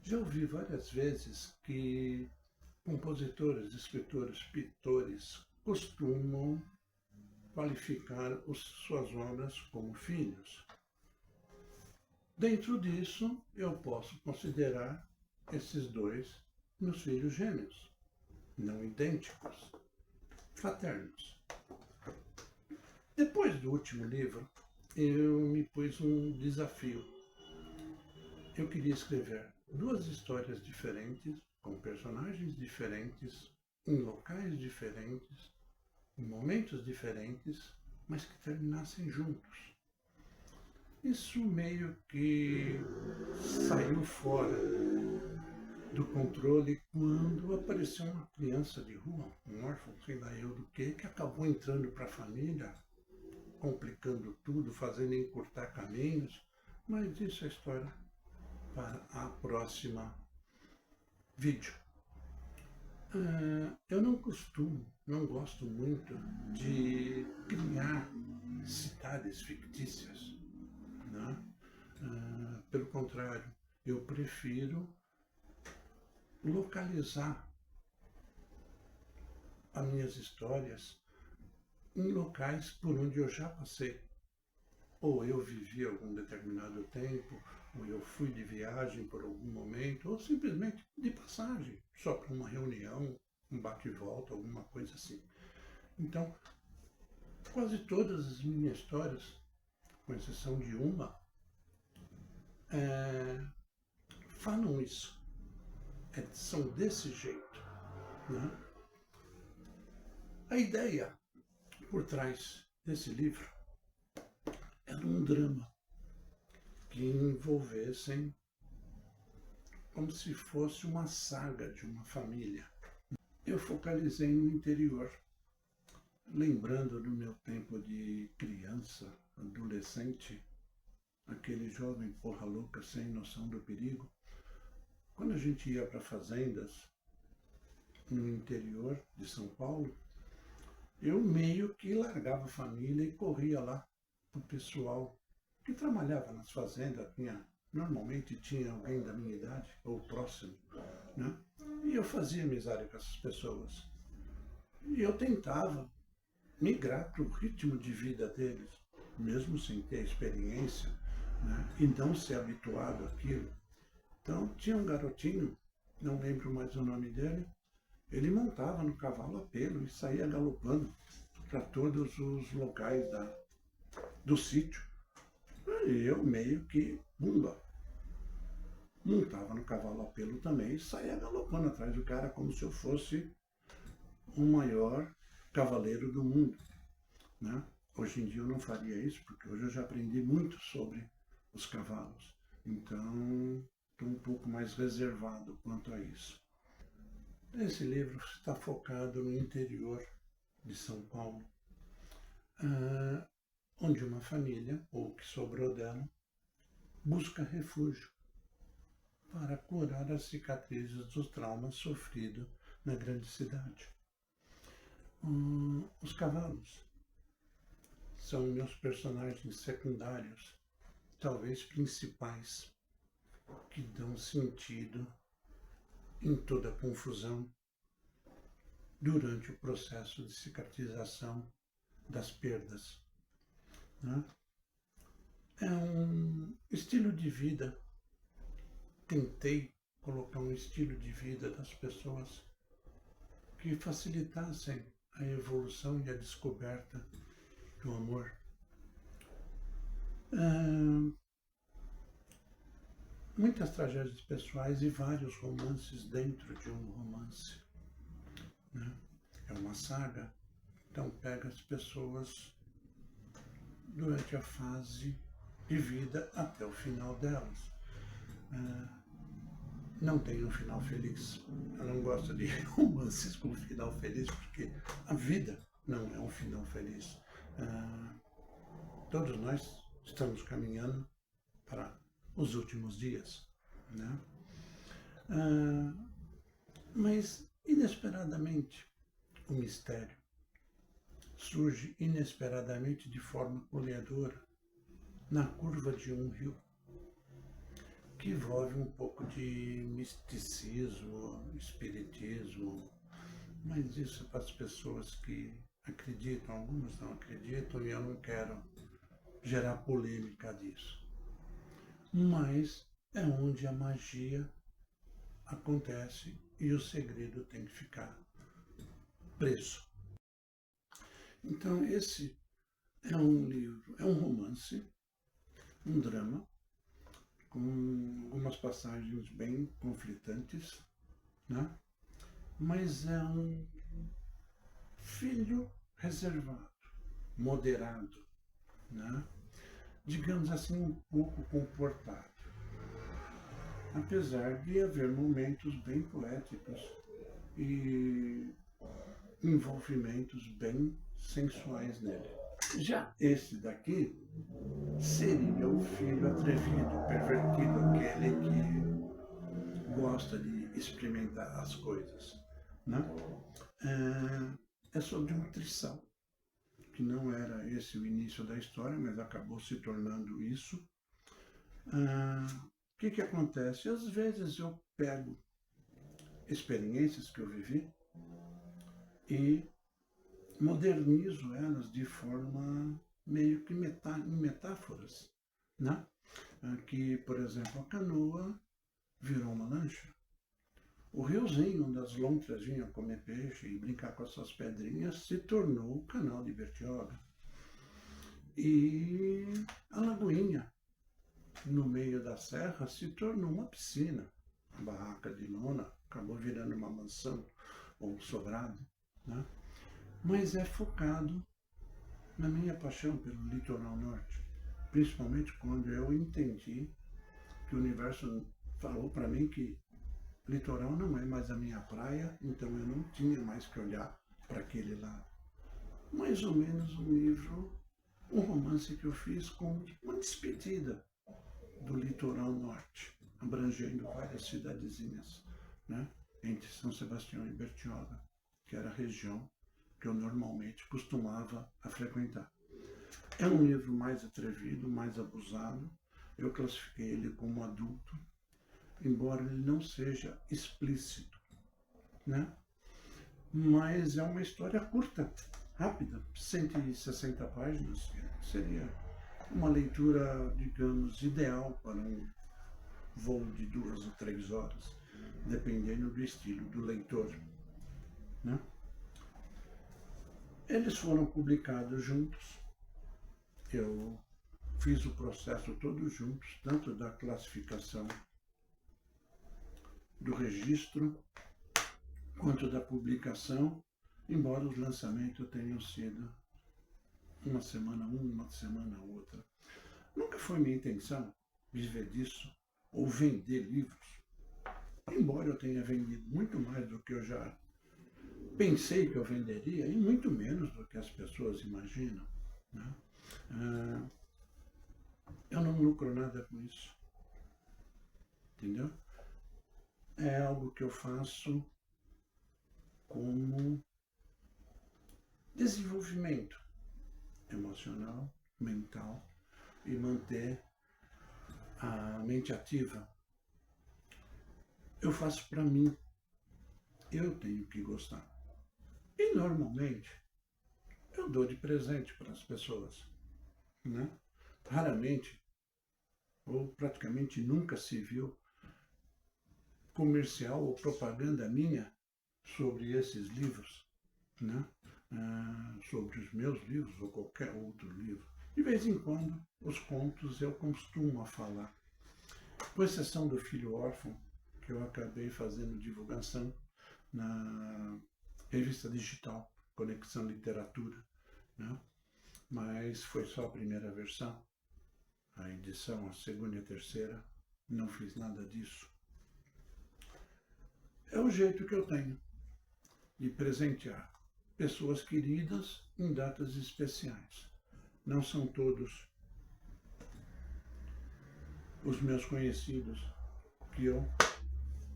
Já ouvi várias vezes que compositores, escritores, pintores costumam qualificar suas obras como filhos. Dentro disso, eu posso considerar esses dois meus filhos gêmeos, não idênticos, fraternos. Depois do último livro, eu me pus um desafio. Eu queria escrever duas histórias diferentes, com personagens diferentes, em locais diferentes, em momentos diferentes, mas que terminassem juntos. Isso meio que saiu fora do controle quando apareceu uma criança de rua, um órfão, sei lá eu do que acabou entrando para a família, complicando tudo, fazendo encurtar caminhos, mas isso é história para a próxima vídeo. Eu não gosto muito de criar cidades fictícias, né? Pelo contrário, eu prefiro localizar as minhas histórias em locais por onde eu já passei. Ou eu vivi algum determinado tempo, ou eu fui de viagem por algum momento, ou simplesmente de passagem, só para uma reunião, um bate e volta, alguma coisa assim. Então, quase todas as minhas histórias, com exceção de uma, falam isso. São desse jeito, né? A ideia por trás desse livro era um drama que envolvessem como se fosse uma saga de uma família. Eu focalizei no interior, lembrando do meu tempo de criança, adolescente, aquele jovem porra louca sem noção do perigo. Quando a gente ia para fazendas no interior de São Paulo, eu meio que largava a família e corria lá para o pessoal que trabalhava nas fazendas, normalmente tinha alguém da minha idade ou próximo, né? E eu fazia amizade com essas pessoas. E eu tentava migrar para o ritmo de vida deles, mesmo sem ter experiência, né? E não ser habituado àquilo. Então, tinha um garotinho, não lembro mais o nome dele, ele montava no cavalo a pelo e saía galopando para todos os locais do sítio. E eu meio que, bumba, montava no cavalo a pelo também e saía galopando atrás do cara como se eu fosse o maior cavaleiro do mundo, né? Hoje em dia eu não faria isso, porque hoje eu já aprendi muito sobre os cavalos. Então, estou um pouco mais reservado quanto a isso. Esse livro está focado no interior de São Paulo, onde uma família, ou o que sobrou dela, busca refúgio para curar as cicatrizes dos traumas sofridos na grande cidade. Os cavalos são meus personagens secundários, talvez principais, que dão sentido em toda a confusão durante o processo de cicatrização das perdas, né? É um estilo de vida. Tentei colocar um estilo de vida das pessoas que facilitassem a evolução e a descoberta do amor. Muitas tragédias pessoais e vários romances dentro de um romance, né? É uma saga, então pega as pessoas durante a fase de vida até o final delas. Não tem um final feliz. Eu não gosto de romances com final feliz, porque a vida não é um final feliz. Todos nós estamos caminhando para os últimos dias, né? Mas, inesperadamente, o mistério surge inesperadamente de forma colhedora na curva de um rio que envolve um pouco de misticismo, espiritismo, mas isso é para as pessoas que acreditam, algumas não acreditam, e eu não quero gerar polêmica disso. Mas é onde a magia acontece e o segredo tem que ficar preso. Então, esse é um livro, é um romance, um drama, com algumas passagens bem conflitantes, né? Mas é um filho reservado, moderado, né? Digamos assim, um pouco comportado. Apesar de haver momentos bem poéticos e envolvimentos bem sensuais nele. Já esse daqui seria o filho atrevido, pervertido, aquele que gosta de experimentar as coisas, né? É sobre nutrição, que não era esse o início da história, mas acabou se tornando isso. O que acontece? Às vezes eu pego experiências que eu vivi e modernizo elas de forma meio que em metáforas, né? Que, por exemplo, a canoa virou uma lancha. O riozinho onde as lontras vinham comer peixe e brincar com as suas pedrinhas se tornou o canal de Bertioga. E a lagoinha, no meio da serra, se tornou uma piscina. A barraca de lona acabou virando uma mansão ou um sobrado, né? Mas é focado na minha paixão pelo litoral norte, principalmente quando eu entendi que o universo falou para mim que litoral não é mais a minha praia, então eu não tinha mais que olhar para aquele lado. Mais ou menos um livro, um romance que eu fiz com uma despedida do litoral norte, abrangendo várias cidadezinhas, né, entre São Sebastião e Bertioga, que era a região que eu normalmente costumava a frequentar. É um livro mais atrevido, mais abusado. Eu classifiquei ele como adulto, embora ele não seja explícito, né? Mas é uma história curta, rápida, 160 páginas, seria uma leitura, digamos, ideal para um voo de 2 ou 3 horas, dependendo do estilo do leitor, né? Eles foram publicados juntos, eu fiz o processo todos juntos, tanto da classificação, do registro, quanto da publicação, embora os lançamentos tenham sido uma semana uma semana outra. Nunca foi minha intenção viver disso ou vender livros, embora eu tenha vendido muito mais do que eu já pensei que eu venderia e muito menos do que as pessoas imaginam, né? Eu não lucro nada com isso, entendeu? É algo que eu faço como desenvolvimento emocional, mental e manter a mente ativa. Eu faço para mim, eu tenho que gostar. E normalmente eu dou de presente para as pessoas, né? Raramente ou praticamente nunca se viu comercial ou propaganda minha sobre esses livros, né? Sobre os meus livros ou qualquer outro livro. De vez em quando, os contos eu costumo falar, com exceção do Filho Órfão, que eu acabei fazendo divulgação na revista digital Conexão Literatura, né? Mas foi só a primeira versão, a edição, a segunda e a terceira, não fiz nada disso. É o jeito que eu tenho de presentear pessoas queridas em datas especiais. Não são todos os meus conhecidos que eu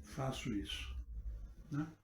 faço isso, né?